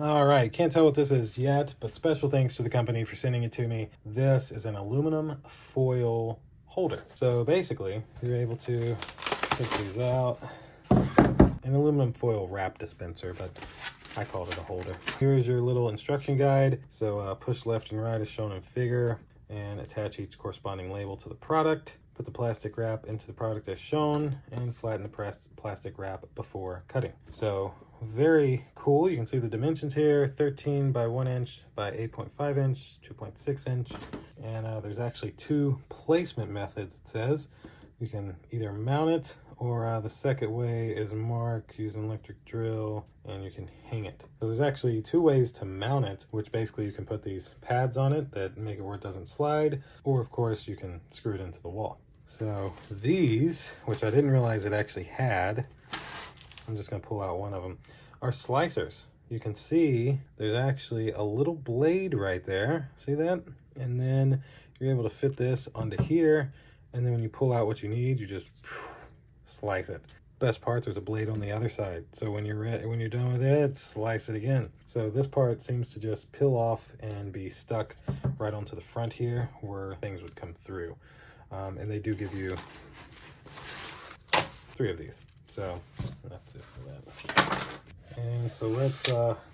All right, can't tell what this is yet, but special thanks to the company for sending it to me. This is an aluminum foil holder. So basically, you're able to take these out. An aluminum foil wrap dispenser, but I called it a holder. Here's your little instruction guide. So push left and right as shown in figure, and attach each corresponding label to the product. Put the plastic wrap into the product as shown, and flatten the plastic wrap before cutting. So very cool. You can see the dimensions here: 13 by 1 inch by 8.5 inch, 2.6 inch. And there's actually 2 placement methods, it says. You can either mount it, or the second way is mark, use an electric drill, and you can hang it. So there's actually 2 ways to mount it, which basically you can put these pads on it that make it where it doesn't slide, or of course you can screw it into the wall. So these, which I didn't realize it actually had, I'm just gonna pull out one of them, are slicers. You can see there's actually a little blade right there. See that? And then you're able to fit this onto here. And then when you pull out what you need, you just slice it. Best part, there's a blade on the other side. So when you're done with it, slice it again. So this part seems to just peel off and be stuck right onto the front here where things would come through. And they do give you 3 of these. So that's it for that. And so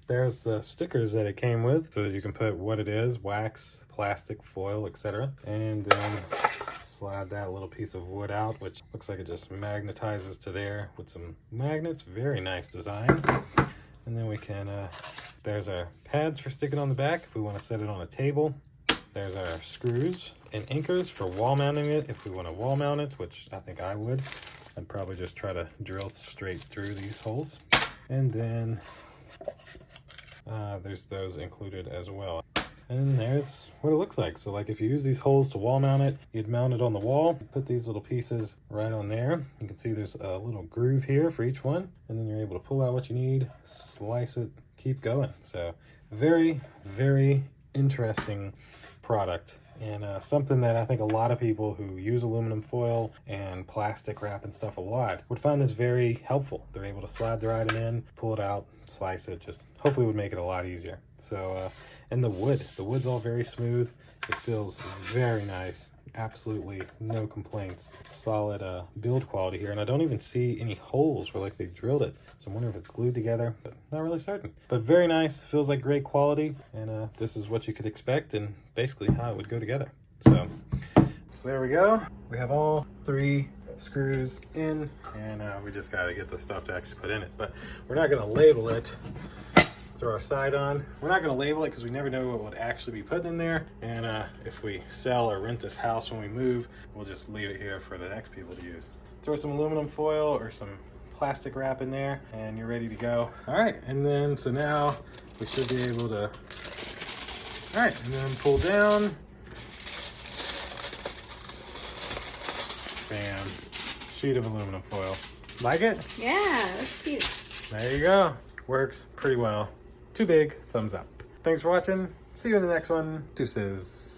there's the stickers that it came with, so that you can put what it is: wax, plastic, foil, etc. And then slide that little piece of wood out, which looks like it just magnetizes to there with some magnets. Very nice design. And then we can, there's our pads for sticking on the back if we want to set it on a table. There's our screws and anchors for wall mounting it if we want to wall mount it, which I think I would. I'd probably just try to drill straight through these holes. And then there's those included as well. And there's what it looks like. So like if you use these holes to wall mount it, you'd mount it on the wall, put these little pieces right on there. You can see there's a little groove here for each one. And then you're able to pull out what you need, slice it, keep going. So very, very interesting product. And something that I think a lot of people who use aluminum foil and plastic wrap and stuff a lot would find this very helpful. They're able to slide their item in, pull it out, slice it, just hopefully would make it a lot easier. So, and the wood's all very smooth. It feels very nice. Absolutely no complaints. Solid build quality here. And I don't even see any holes where like they drilled it. So I wonder if it's glued together, but not really certain. But very nice, feels like great quality. And this is what you could expect and basically how it would go together. So there we go. We have all 3 screws in, and we just gotta get the stuff to actually put in it. But we're not gonna label it. Throw our side on. We're not going to label it because we never know what would actually be put in there. And if we sell or rent this house when we move, we'll just leave it here for the next people to use. Throw some aluminum foil or some plastic wrap in there and you're ready to go. All right, and then so now we should be able to, all right, and then pull down. Bam, sheet of aluminum foil. Like it? Yeah, that's cute. There you go. Works pretty well. Too big, thumbs up. Thanks for watching. See you in the next one. Deuces.